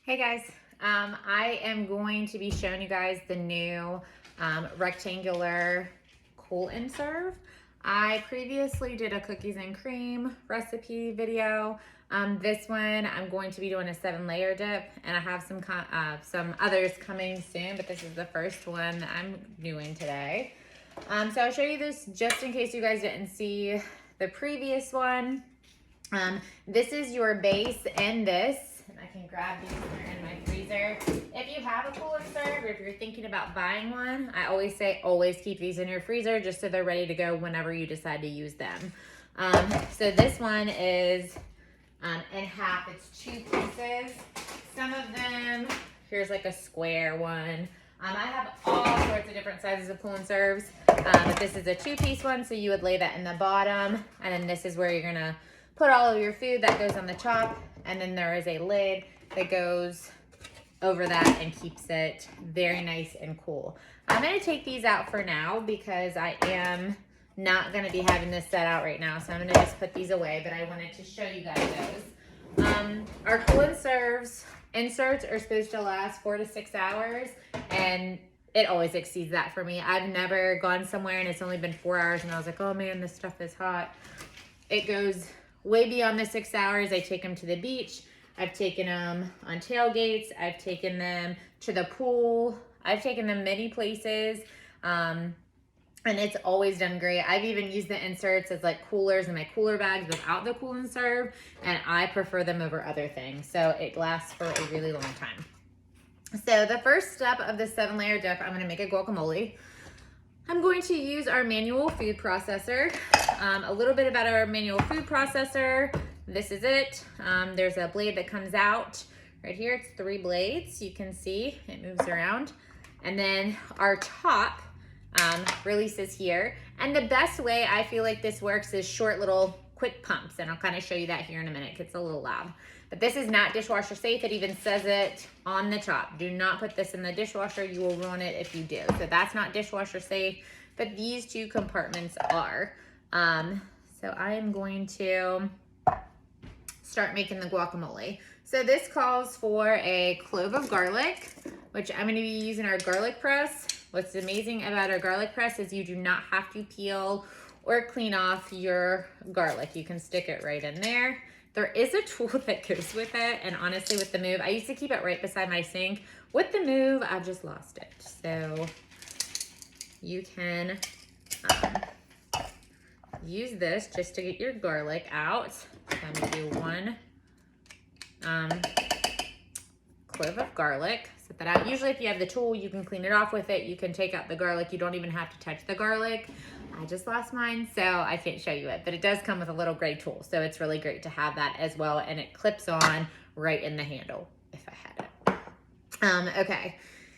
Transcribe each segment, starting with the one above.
Hey guys, I am going to be showing you guys the new rectangular cool and serve. I previously did a cookies and cream recipe video. This one I'm going to be doing a 7-layer dip, and I have some others coming soon, but this is the first one that I'm doing today. So I'll show you this just in case you guys didn't see the previous one. This is your base and this, and I can grab these when they're in my freezer. If you have a cool and serve, or if you're thinking about buying one, I always say always keep these in your freezer just so they're ready to go whenever you decide to use them. So this one is in half. It's 2 pieces. Some of them, here's like a square one. I have all sorts of different sizes of cool and serves, but this is a 2-piece one, so you would lay that in the bottom, and then this is where you're gonna put all of your food. That goes on the top, and then there is a lid that goes over that and keeps it very nice and cool. I'm gonna take these out for now because I am not gonna be having this set out right now, so I'm gonna just put these away, but I wanted to show you guys those. Our cool and serves inserts are supposed to last 4 to 6 hours, and it always exceeds that for me. I've never gone somewhere and it's only been 4 hours and I was like, oh man, this stuff is hot. It goes way beyond the 6 hours. I take them to the beach. I've taken them on tailgates. I've taken them to the pool. I've taken them many places. And it's always done great. I've even used the inserts as like coolers in my cooler bags without the cool and serve, and I prefer them over other things. So it lasts for a really long time. So the first step of the 7-layer dip, I'm gonna make a guacamole. I'm going to use our manual food processor. A little bit about our manual food processor. This is it. There's a blade that comes out right here. It's 3 blades. You can see it moves around. And then our top releases here. And the best way I feel like this works is short little quick pumps. And I'll kind of show you that here in a minute. It's a little loud. But this is not dishwasher safe. It even says it on the top. Do not put this in the dishwasher. You will ruin it if you do. So that's not dishwasher safe, but these 2 compartments are. So I am going to start making the guacamole. So this calls for a clove of garlic, which I'm going to be using our garlic press. What's amazing about our garlic press is you do not have to peel or clean off your garlic. You can stick it right in there. There is a tool that goes with it, and honestly with the move, I used to keep it right beside my sink. With the move, I've just lost it. So you can use this just to get your garlic out. So I'm gonna do 1 clove of garlic. Set that out. Usually if you have the tool, you can clean it off with it. You can take out the garlic. You don't even have to touch the garlic. I just lost mine, so I can't show you it, but it does come with a little gray tool. So it's really great to have that as well. And it clips on right in the handle if I had it. Okay.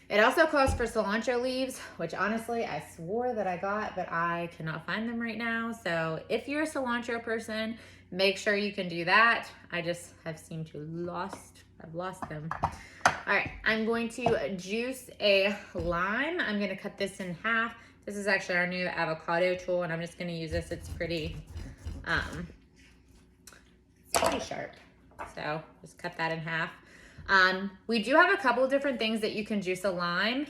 It also calls for cilantro leaves, which honestly I swore that I got, but I cannot find them right now. So if you're a cilantro person, make sure you can do that. I just have seemed to I've lost them. All right, I'm going to juice a lime. I'm gonna cut this in half. This is actually our new avocado tool, and I'm just gonna use this. It's pretty sharp. So just cut that in half. We do have a couple of different things that you can juice a lime.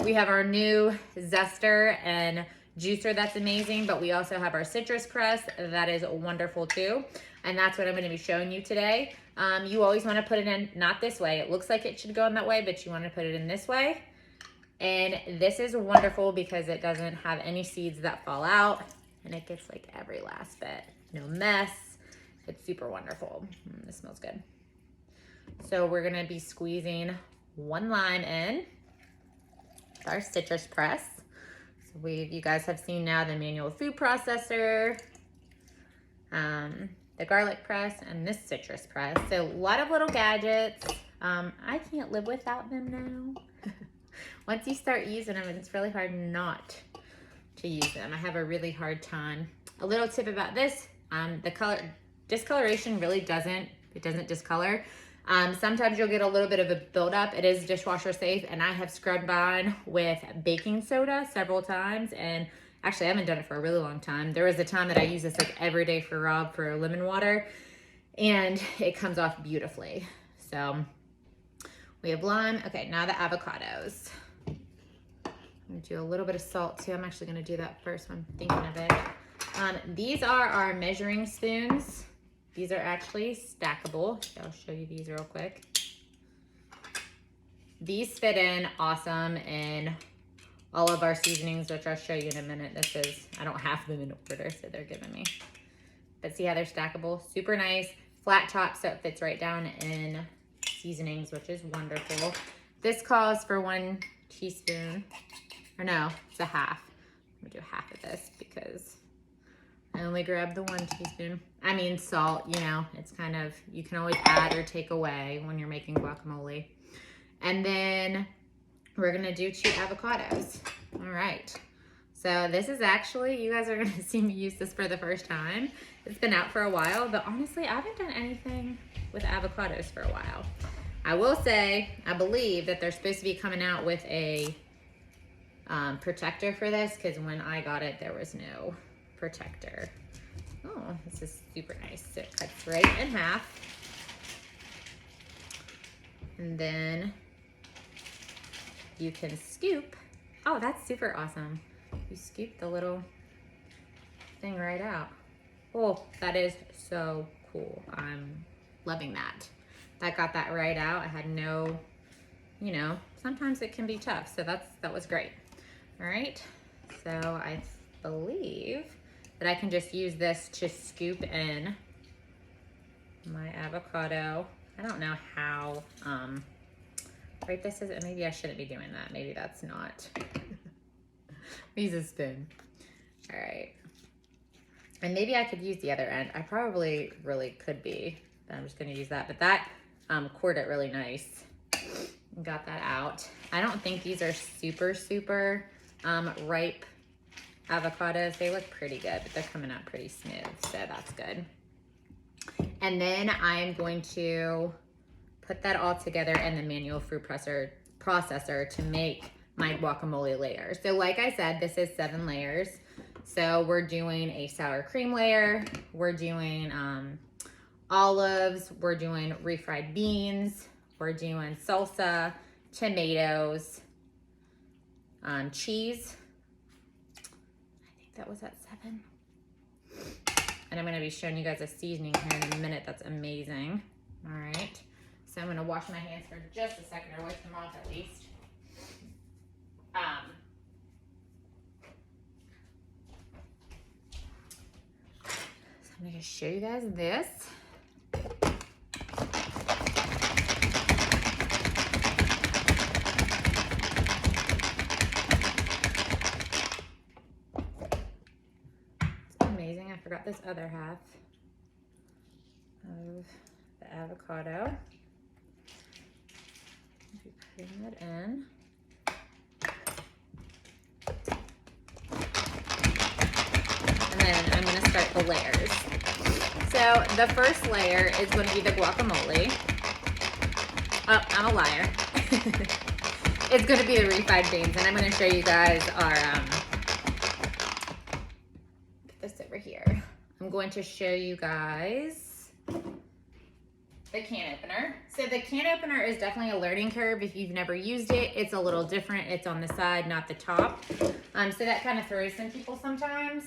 We have our new zester and juicer that's amazing, but we also have our citrus press that is wonderful too. And that's what I'm gonna be showing you today. You always wanna put it in, not this way. It looks like it should go in that way, but you wanna put it in this way. And this is wonderful because it doesn't have any seeds that fall out, and it gets like every last bit. No mess. It's super wonderful. This smells good. So we're gonna be squeezing 1 lime in with our citrus press. So you guys have seen now the manual food processor, the garlic press, and this citrus press. So a lot of little gadgets. I can't live without them now. Once you start using them, it's really hard not to use them. I have a really hard time. A little tip about this, the discoloration really doesn't discolor. Sometimes you'll get a little bit of a buildup. It is dishwasher safe, and I have scrubbed on with baking soda several times, and actually I haven't done it for a really long time. There was a time that I used this like every day for Rob for lemon water, and it comes off beautifully. So We have lime. Okay, now the avocados. I'm gonna do a little bit of salt too. I'm actually gonna do that first when I'm thinking of it. These are our measuring spoons. These are actually stackable. So I'll show you these real quick. These fit in awesome in all of our seasonings, which I'll show you in a minute. I don't have them in order, so they're giving me. But see how they're stackable? Super nice. Flat top, so it fits right down in seasonings, which is wonderful. This calls for 1 teaspoon, or no, it's a half. I'm gonna do half of this because I only grabbed the 1 teaspoon. I mean salt, you know, it's kind of, you can always add or take away when you're making guacamole. And then we're gonna do 2 avocados. All right. So this is actually, you guys are gonna see me use this for the first time. It's been out for a while, but honestly, I haven't done anything with avocados for a while. I will say, I believe that they're supposed to be coming out with a protector for this, because when I got it, there was no protector. Oh, this is super nice. So it cuts right in half. And then you can scoop. Oh, that's super awesome. You scoop the little thing right out. Oh, that is so cool. I'm loving that. That got that right out. I had no, you know, sometimes it can be tough. So that was great. All right. So I believe that I can just use this to scoop in my avocado. I don't know how, right, this is, maybe I shouldn't be doing that. Maybe that's not. Use a spoon. All right. And maybe I could use the other end. I probably really could be, but I'm just gonna use that. But that cored it really nice. Got that out. I don't think these are super ripe avocados. They look pretty good, but they're coming out pretty smooth, so that's good. And then I am going to put that all together in the manual fruit processor to make my guacamole layer. So like I said, this is 7 layers. So we're doing a sour cream layer, we're doing olives, we're doing refried beans, we're doing salsa, tomatoes, cheese. I think that was at 7. And I'm gonna be showing you guys a seasoning here in a minute that's amazing. All right, so I'm gonna wash my hands for just a second, or wipe them off at least. So I'm gonna show you guys this. It's amazing, I forgot this other half of the avocado. Putting it in. And then I'm gonna start the layers. So the first layer is gonna be the guacamole. Oh, I'm a liar. It's gonna be the refried beans, and I'm gonna show you guys our, put this over here. I'm going to show you guys the can opener. So the can opener is definitely a learning curve. If you've never used it, it's a little different. It's on the side, not the top. So that kind of throws some people sometimes.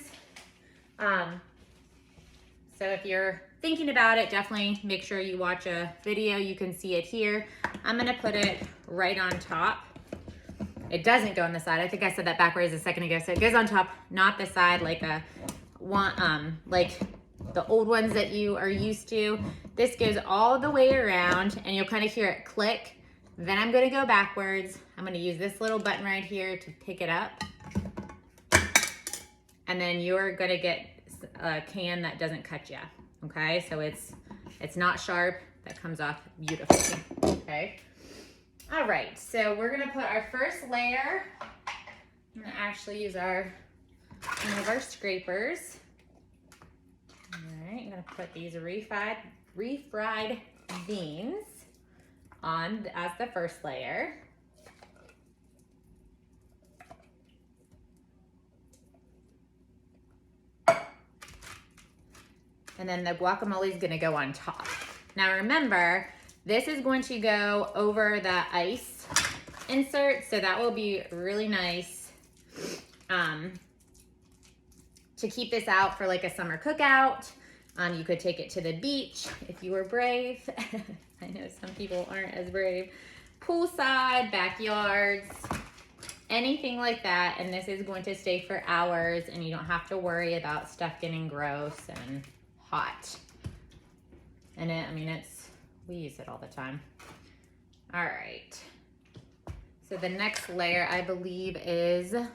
So if you're thinking about it, definitely make sure you watch a video. You can see it here. I'm gonna put it right on top. It doesn't go on the side. I think I said that backwards a second ago. So it goes on top, not the side like like the old ones that you are used to. This goes all the way around, and you'll kind of hear it click. Then I'm gonna go backwards. I'm gonna use this little button right here to pick it up. And then you're gonna get a can that doesn't cut you, okay? So it's not sharp, that comes off beautifully, okay? All right, so we're gonna put our first layer. I'm gonna actually use one of our scrapers. All right, I'm gonna put these refried beans on as the first layer. And then the guacamole is gonna go on top. Now remember, This is going to go over the ice insert, so that will be really nice to keep this out for like a summer cookout. You could take it to the beach if you were brave. I know some people aren't as brave. Poolside, backyards, anything like that. And this is going to stay for hours, and you don't have to worry about stuff getting gross and hot. And we use it all the time. All right. So the next layer, I believe, is the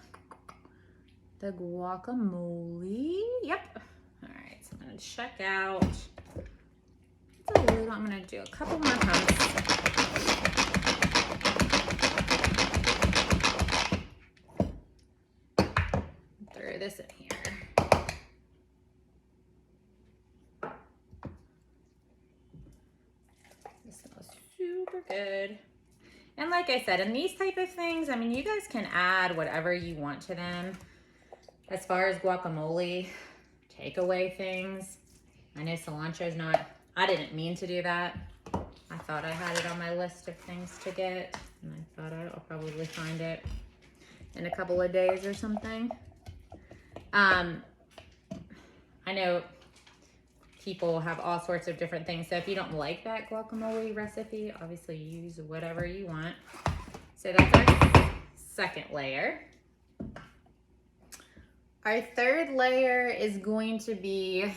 guacamole. Yep. All right, so I'm gonna check out. It's a little, I'm gonna do a couple more pumps. Throw this in here. This smells super good. And like I said, in these type of things, I mean, you guys can add whatever you want to them. As far as guacamole, takeaway things. I know cilantro's not, I didn't mean to do that. I thought I had it on my list of things to get, and I thought I'll probably find it in a couple of days or something. I know people have all sorts of different things. So if you don't like that guacamole recipe, obviously use whatever you want. So that's our second layer. Our third layer is going to be,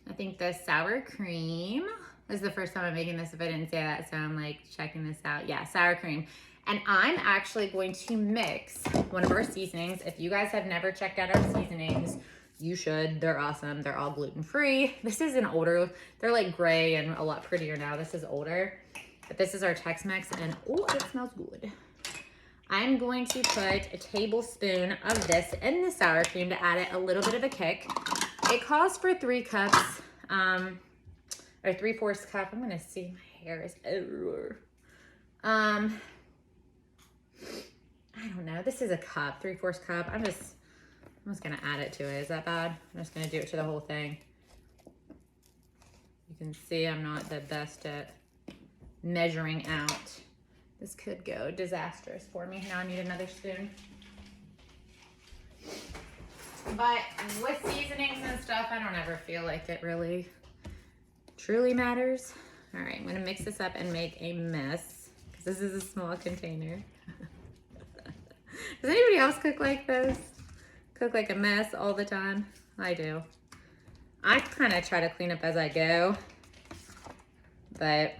I think, the sour cream. This is the first time I'm making this if I didn't say that, so I'm like checking this out. Yeah, sour cream. And I'm actually going to mix one of our seasonings. If you guys have never checked out our seasonings, you should. They're awesome. They're all gluten-free. This is an older, they're like gray and a lot prettier now. This is older, but this is our Tex-Mex, and oh, it smells good. I'm going to put a tablespoon of this in the sour cream to add it a little bit of a kick. It calls for 3 cups, or 3/4 cup. I'm gonna see, my hair is everywhere. I don't know. This is a cup, 3/4 cup. I'm just gonna add it to it. Is that bad? I'm just gonna do it to the whole thing. You can see I'm not the best at measuring out. This could go disastrous for me. Now I need another spoon. But with seasonings and stuff, I don't ever feel like it really truly matters. All right, I'm gonna mix this up and make a mess, because this is a small container. Does anybody else cook like this? Cook like a mess all the time? I do. I kind of try to clean up as I go. But,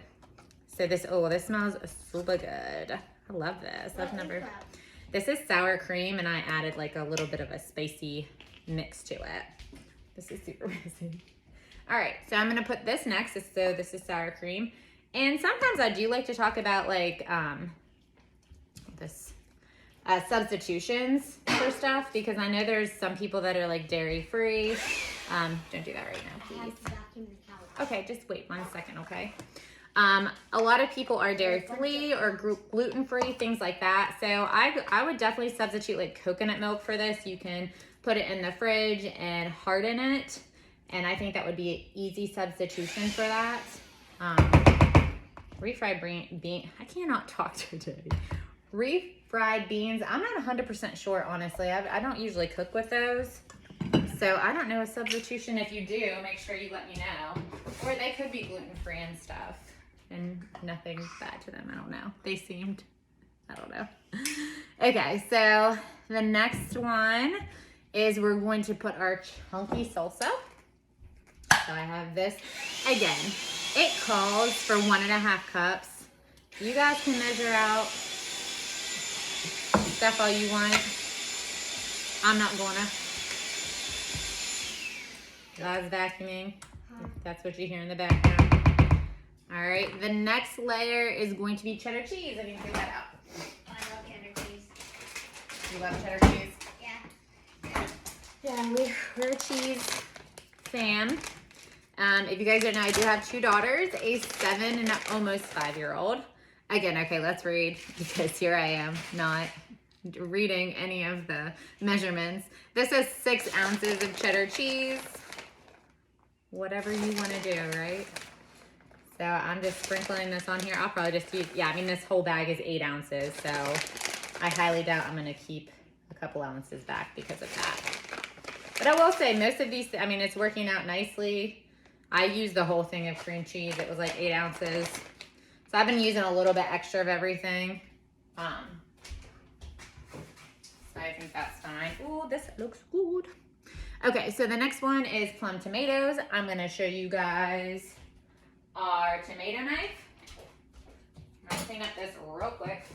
so this, oh, this smells super good. I love this. I've never, this is sour cream, and I added like a little bit of a spicy mix to it. This is super messy. All right, so I'm gonna put this next. So this is sour cream. And sometimes I do like to talk about like substitutions for stuff, because I know there's some people that are like dairy free. Don't do that right now, please. Okay, just wait 1 second, okay? A lot of people are dairy free or gluten free, things like that. So I would definitely substitute like coconut milk for this. You can put it in the fridge and harden it, and I think that would be an easy substitution for that. Refried bean, I cannot talk today. Refried beans, I'm not 100% sure, honestly. I don't usually cook with those, so I don't know a substitution. If you do, make sure you let me know. Or they could be gluten-free and stuff, and nothing bad to them. I don't know. They seemed, I don't know. Okay, so the next one is we're going to put our chunky salsa. So I have this. Again, it calls for 1.5 cups. You guys can measure out stuff all you want. I'm not gonna. God's vacuuming. That's what you hear in the background. All right, the next layer is going to be cheddar cheese. I need to figure that out. I love cheddar cheese. You love cheddar cheese? Yeah. Yeah, we're a cheese fan. If you guys don't know, I do have 2 daughters, a 7 and an almost 5-year-old. Again, okay, let's read, because here I am not reading any of the measurements. This is 6 ounces of cheddar cheese. Whatever you want to do, right? So I'm just sprinkling this on here. I'll probably just use, yeah, I mean, this whole bag is 8 ounces. So I highly doubt I'm going to keep a couple ounces back because of that. But I will say most of these, I mean, it's working out nicely. I used the whole thing of cream cheese. It was like 8 ounces. So I've been using a little bit extra of everything. So I think that's fine. Ooh, this looks good. Okay, so the next one is plum tomatoes. I'm going to show you guys our tomato knife. I'm going to clean up this real quick.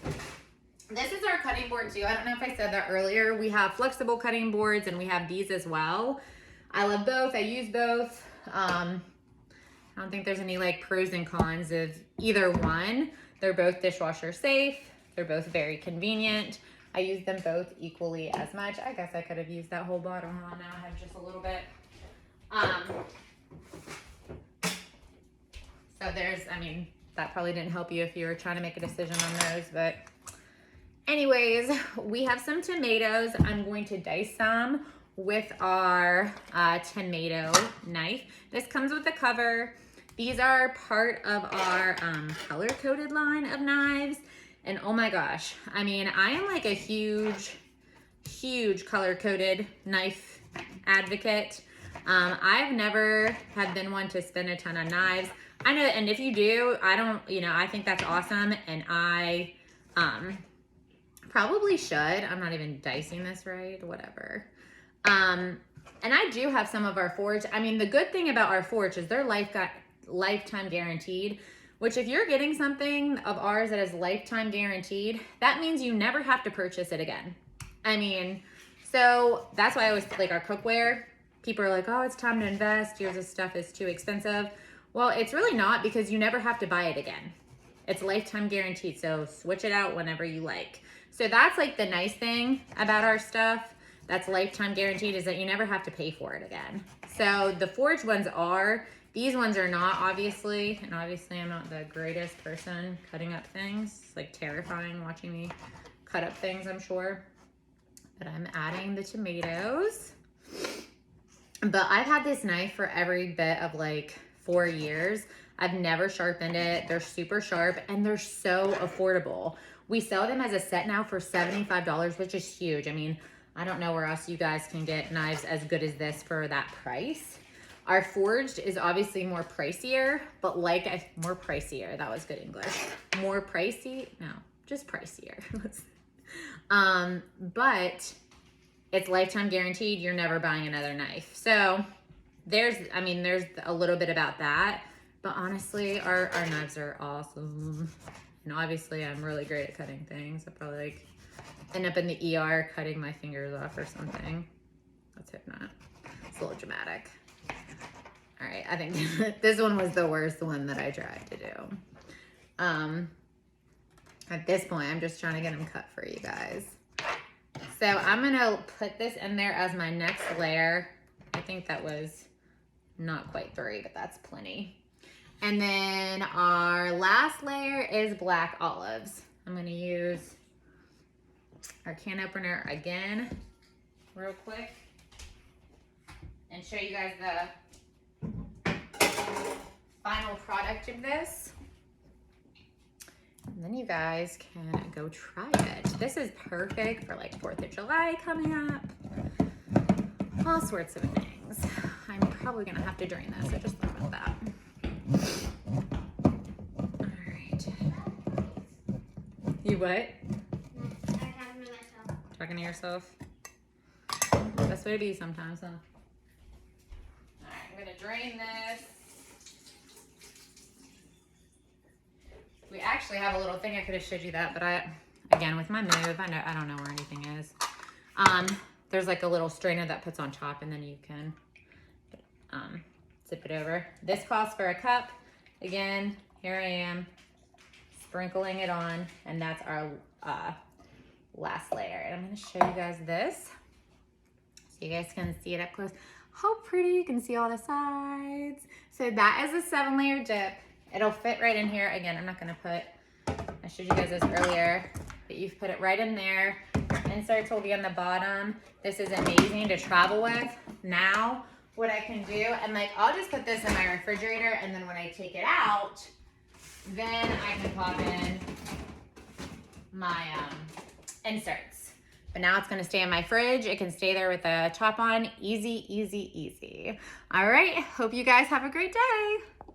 This is our cutting board too. I don't know if I said that earlier. We have flexible cutting boards and we have these as well. I love both. I use both. I don't think there's any like pros and cons of either one. They're both dishwasher safe. They're both very convenient. I use them both equally as much. I guess I could have used that whole bottle on. Now I have just a little bit. So there's, I mean, that probably didn't help you if you were trying to make a decision on those, but anyways, we have some tomatoes. I'm going to dice some with our tomato knife. This comes with a cover. These are part of our color-coded line of knives. And oh my gosh, I mean, I am like a huge color-coded knife advocate. I've never have been one to spend a ton on knives. I know, and if you do, I don't, you know, I think that's awesome. And I probably should. I'm not even dicing this right, whatever. And I do have some of our Forge. I mean, the good thing about our Forge is they're lifetime guaranteed, which if you're getting something of ours that is lifetime guaranteed, that means you never have to purchase it again. I mean, so that's why I always like our cookware. People are like, oh, it's time to invest. Yours stuff is too expensive. Well, it's really not, because you never have to buy it again. It's lifetime guaranteed. So switch it out whenever you like. So that's like the nice thing about our stuff that's lifetime guaranteed, is that you never have to pay for it again. So the Forge ones are, these ones are not, obviously. And obviously I'm not the greatest person cutting up things. It's like terrifying watching me cut up things, I'm sure. But I'm adding the tomatoes. But I've had this knife for every bit of like 4 years. I've never sharpened it. They're super sharp and they're so affordable. We sell them as a set now for $75, which is huge. I mean, I don't know where else you guys can get knives as good as this for that price. Our Forged is obviously more pricier, but like more pricier. That was good English. More pricey? No, just pricier. But it's lifetime guaranteed. You're never buying another knife. So there's a little bit about that, but honestly, our knives are awesome. And obviously I'm really great at cutting things. I'll probably like end up in the ER cutting my fingers off or something. Let's hope not. It's a little dramatic. All right, I think this one was the worst one that I tried to do. At this point, I'm just trying to get them cut for you guys. So I'm gonna put this in there as my next layer. I think that was not quite 3, but that's plenty. And then our last layer is black olives. I'm gonna use our can opener again, real quick, and show you guys the final product of this. And then you guys can go try it. This is perfect for like 4th of July coming up. All sorts of things. I'm probably gonna have to drain this, so just think about that. All right. You what? I have to myself. Talking to yourself? Best way to be sometimes, huh? All right, I'm gonna drain this. We actually have a little thing. I could have showed you that, but again, with my move, I don't know where anything is. There's like a little strainer that puts on top, and then you can tip it over. This calls for a cup. Again, here I am sprinkling it on, and that's our last layer. And I'm gonna show you guys this so you guys can see it up close. How pretty, you can see all the sides. So that is a 7-layer dip. It'll fit right in here. Again, I'm not gonna I showed you guys this earlier, but you've put it right in there. Inserts will be on the bottom. This is amazing to travel with now what I can do. And like, I'll just put this in my refrigerator, and then when I take it out, then I can pop in my inserts. But now it's gonna stay in my fridge. It can stay there with the top on. Easy, easy, easy. All right, hope you guys have a great day.